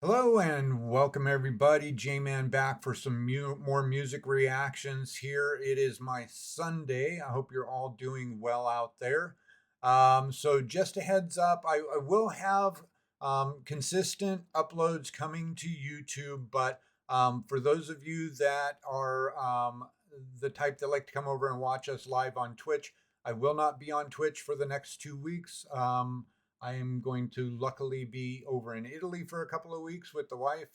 Hello and welcome everybody. J-Man back for some more music reactions here. It is my Sunday. I hope you're all doing well out there. So just a heads up, I will have consistent uploads coming to YouTube, but for those of you that are the type that like to come over and watch us live on Twitch, I will not be on Twitch for the next 2 weeks. I am going to luckily be over in Italy for a couple of weeks with the wife,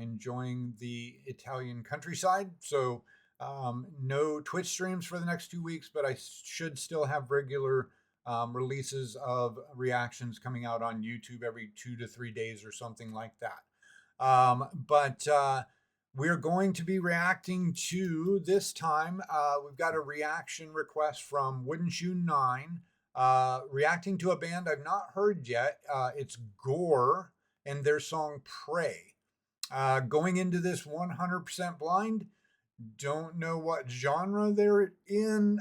enjoying the Italian countryside. So, no Twitch streams for the next 2 weeks, but I should still have regular releases of reactions coming out on YouTube every 2 to 3 days or something like that. But we're going to be reacting to this time. We've got a reaction request from Wouldn't You Nine, reacting to a band I've not heard yet. It's Gore and their song Pray. Going into this 100% blind, don't know what genre they're in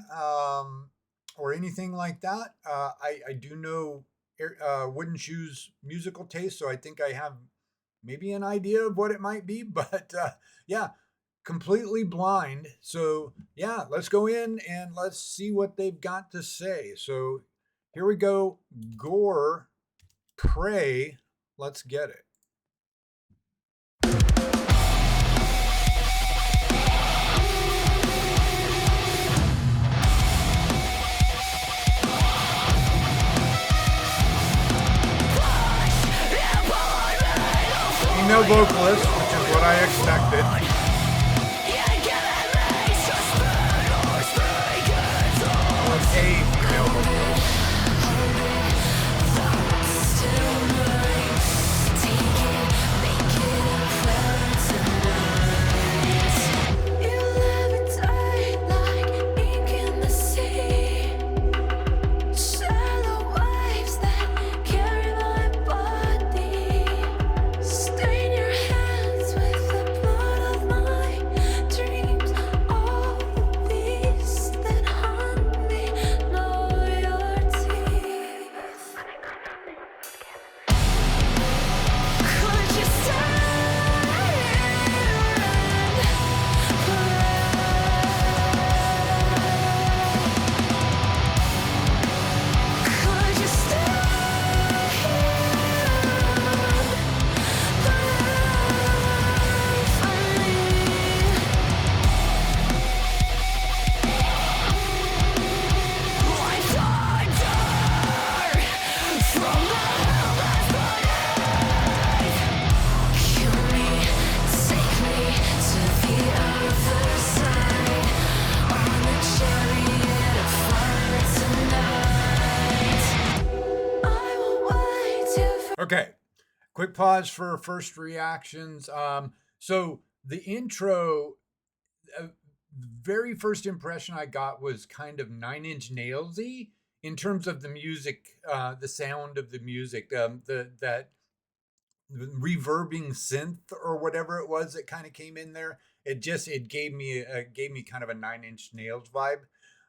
or anything like that. I do know Wouldn't You's musical taste, so I think I have maybe an idea of what it might be, but yeah, completely blind. So yeah, let's go in and let's see what they've got to say. So here we go. Gore, Pray. Let's get it. Female vocalist, which is what I expected. Or a female vocalist. Okay, quick pause for first reactions. So the intro, very first impression I got was kind of Nine Inch Nailsy in terms of the music, the sound of the music, that reverbing synth or whatever it was that kind of came in there. It gave me kind of a Nine Inch Nails vibe.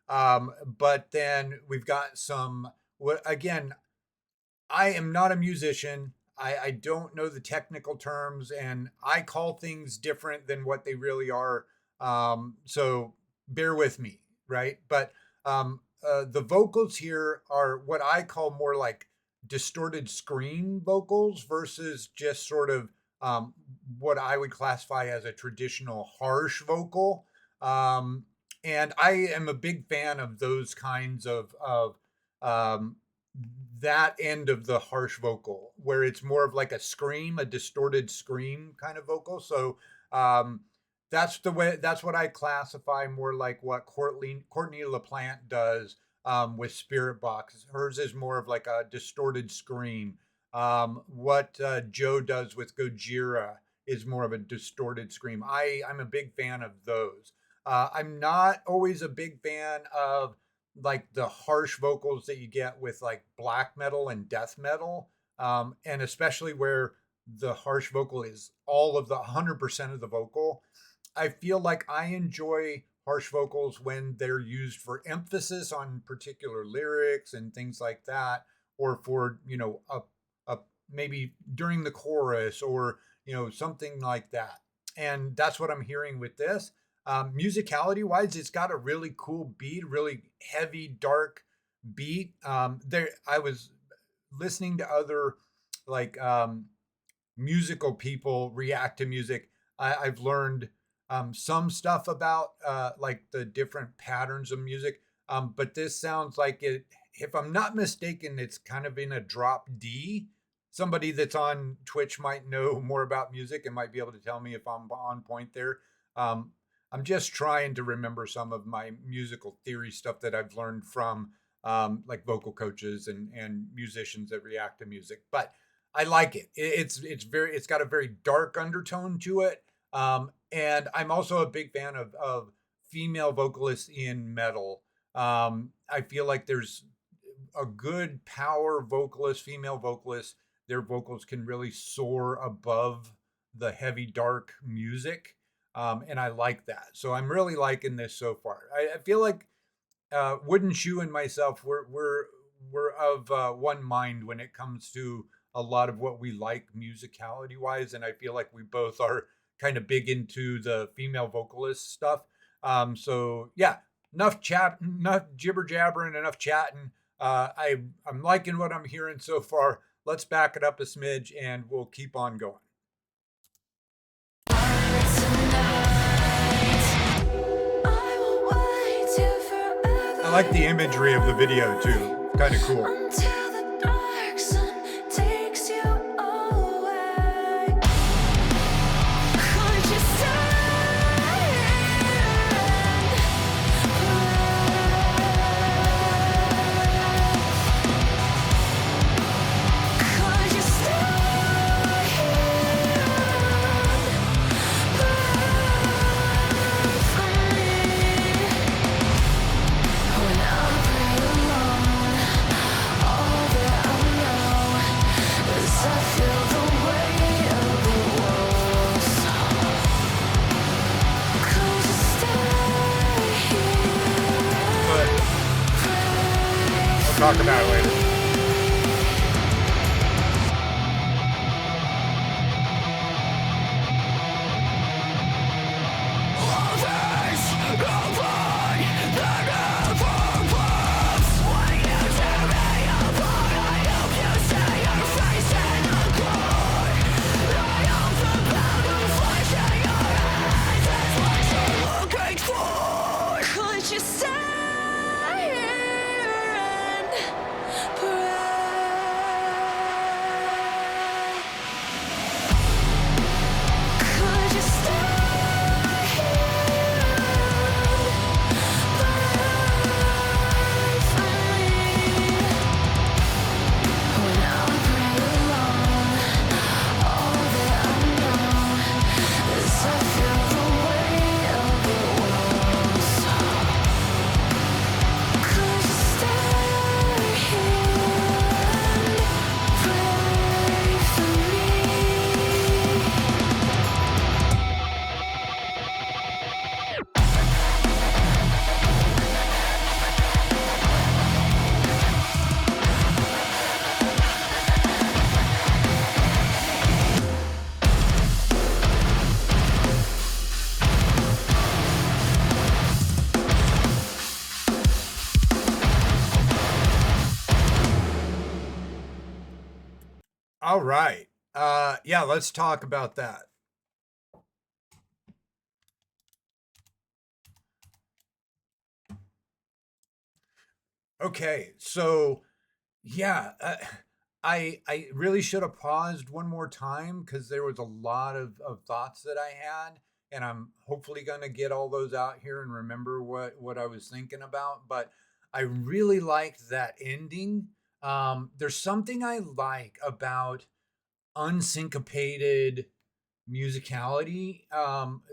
But then we've got some, what again, I am not a musician. I don't know the technical terms, and I call things different than what they really are. So bear with me, right? But the vocals here are what I call more like distorted scream vocals versus just sort of what I would classify as a traditional harsh vocal. And I am a big fan of those kinds of um, that end of the harsh vocal where it's more of like a scream, a distorted scream kind of vocal. So um, that's what I classify more like what Courtney LaPlante does with Spirit Box. Hers is more of like a distorted scream. What Joe does with Gojira is more of a distorted scream. I'm a big fan of those. I'm not always a big fan of like the harsh vocals that you get with like black metal and death metal, and especially where the harsh vocal is all of the 100% of the vocal. I feel like I enjoy harsh vocals when they're used for emphasis on particular lyrics and things like that, or for a maybe during the chorus or something like that. And that's what I'm hearing with this. Musicality wise, it's got a really cool beat, really heavy, dark beat. There, I was listening to other like musical people react to music. I've learned some stuff about like the different patterns of music, but this sounds like it. If I'm not mistaken, it's kind of in a drop D. Somebody that's on Twitch might know more about music and might be able to tell me if I'm on point there. Um, I'm just trying to remember some of my musical theory stuff that I've learned from like vocal coaches and musicians that react to music. But I like it. It's got a very dark undertone to it. And I'm also a big fan of female vocalists in metal. I feel like there's a good power vocalist, female vocalist. Their vocals can really soar above the heavy dark music. And I like that. So I'm really liking this so far. I feel like Wooden Shoe and myself, we're of one mind when it comes to a lot of what we like musicality wise, and I feel like we both are kind of big into the female vocalist stuff. So yeah, enough chat, enough jibber jabbering, enough chatting. I'm liking what I'm hearing so far. Let's back it up a smidge, and we'll keep on going. I like the imagery of the video too. Kind of cool. Talk about it later. All right. Yeah, let's talk about that. Okay, so yeah, I really should have paused one more time because there was a lot of thoughts that I had, and I'm hopefully gonna get all those out here and remember what I was thinking about. But I really liked that ending. There's something I like about unsyncopated musicality,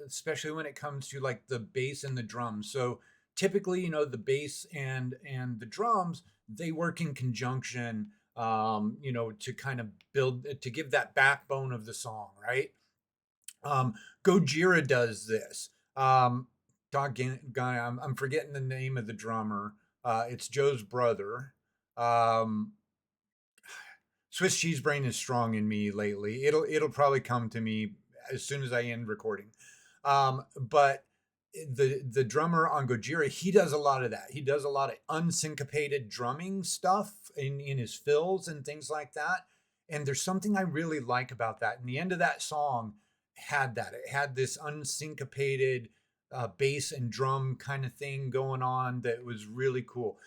especially when it comes to like the bass and the drums. So typically, the bass and the drums, they work in conjunction, to kind of build to give that backbone of the song, right? Gojira does this. I'm forgetting the name of the drummer. It's Joe's brother. Um, Swiss cheese brain is strong in me lately. It'll probably come to me as soon as I end recording. But the drummer on Gojira, he does a lot of that. He does a lot of unsyncopated drumming stuff in his fills and things like that. And there's something I really like about that. And the end of that song had that. It had this unsyncopated bass and drum kind of thing going on that was really cool.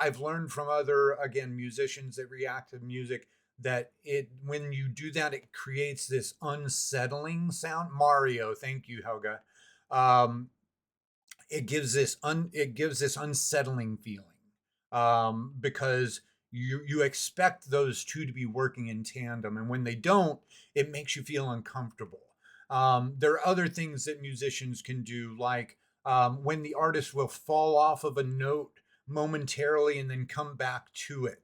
I've learned from other, again, musicians that react to music, that it when you do that, it creates this unsettling sound. Mario, thank you, Helga. um it gives this unsettling feeling, because you expect those two to be working in tandem, and when they don't, it makes you feel uncomfortable. There are other things that musicians can do, like when the artist will fall off of a note momentarily and then come back to it,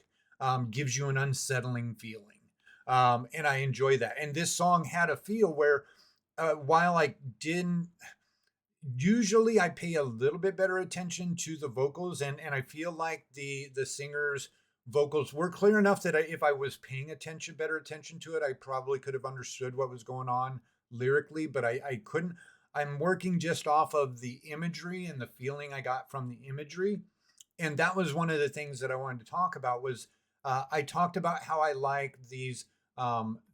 gives you an unsettling feeling. And I enjoy that. And this song had a feel where, while I didn't usually, I pay a little bit better attention to the vocals, and I feel like the singer's vocals were clear enough that if I was paying attention, better attention to it, I probably could have understood what was going on lyrically, but I couldn't. I'm working just off of the imagery and the feeling I got from the imagery. And that was one of the things that I wanted to talk about. Was I talked about how I like these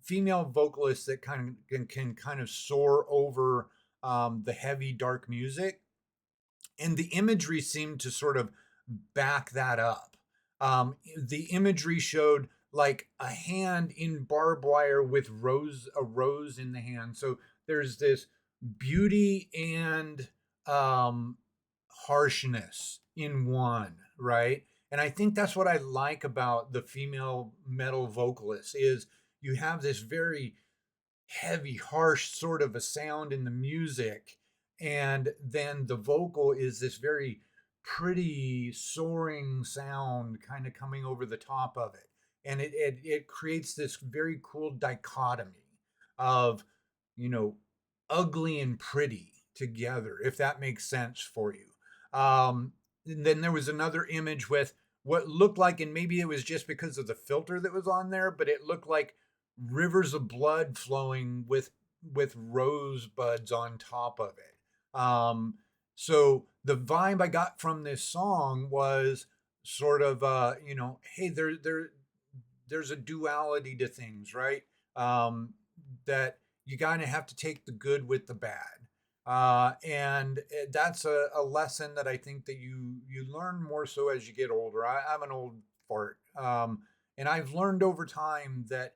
female vocalists that can kind of soar over the heavy dark music, and the imagery seemed to sort of back that up. The imagery showed like a hand in barbed wire with a rose in the hand. So there's this beauty and um, harshness in one, right? And I think that's what I like about the female metal vocalists is you have this very heavy, harsh sort of a sound in the music. And then the vocal is this very pretty, soaring sound kind of coming over the top of it. And it creates this very cool dichotomy of, you know, ugly and pretty together, if that makes sense for you. And then there was another image with what looked like, and maybe it was just because of the filter that was on there, but it looked like rivers of blood flowing with rosebuds on top of it. So the vibe I got from this song was sort of, hey, there's a duality to things, right? That you kind of have to take the good with the bad. And that's a lesson that I think that you learn more so as you get older. I'm an old fart, and I've learned over time that,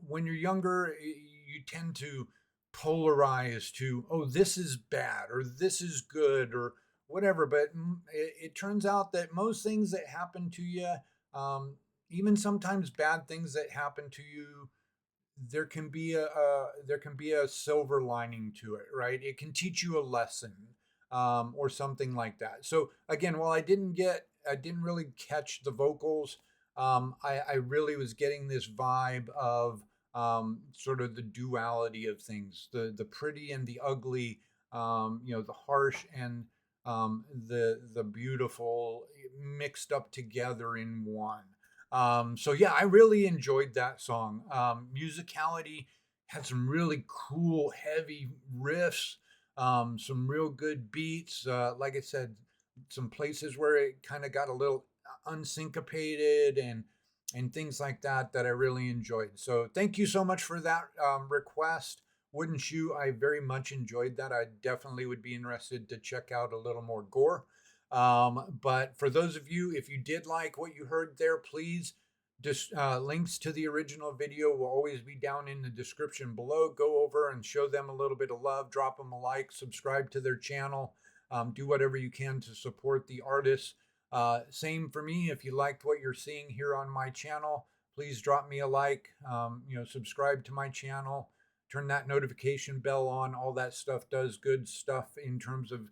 when you're younger, you tend to polarize to, oh, this is bad or this is good or whatever. But it turns out that most things that happen to you, um, even sometimes bad things that happen to you, there can be a silver lining to it, right? It can teach you a lesson, or something like that. So again, while I didn't really catch the vocals. I really was getting this vibe of, sort of the duality of things, the pretty and the ugly, the harsh and the beautiful mixed up together in one. So yeah, I really enjoyed that song. Musicality had some really cool, heavy riffs, some real good beats. Like I said, some places where it kind of got a little unsyncopated and things like that I really enjoyed. So thank you so much for that request. Wouldn't you? I very much enjoyed that. I definitely would be interested to check out a little more Gore. But for those of you, if you did like what you heard there, please just links to the original video will always be down in the description below. Go over and show them a little bit of love, drop them a like, subscribe to their channel, do whatever you can to support the artists. Same for me. If you liked what you're seeing here on my channel, please drop me a like, subscribe to my channel, turn that notification bell on. All that stuff does good stuff in terms of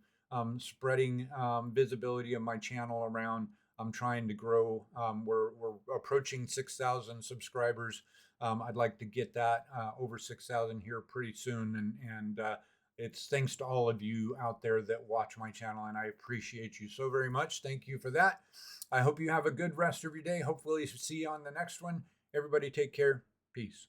spreading visibility of my channel around. I'm trying to grow. We're approaching 6,000 subscribers. I'd like to get that over 6,000 here pretty soon. And it's thanks to all of you out there that watch my channel, and I appreciate you so very much. Thank you for that. I hope you have a good rest of your day. Hopefully see you on the next one. Everybody take care. Peace.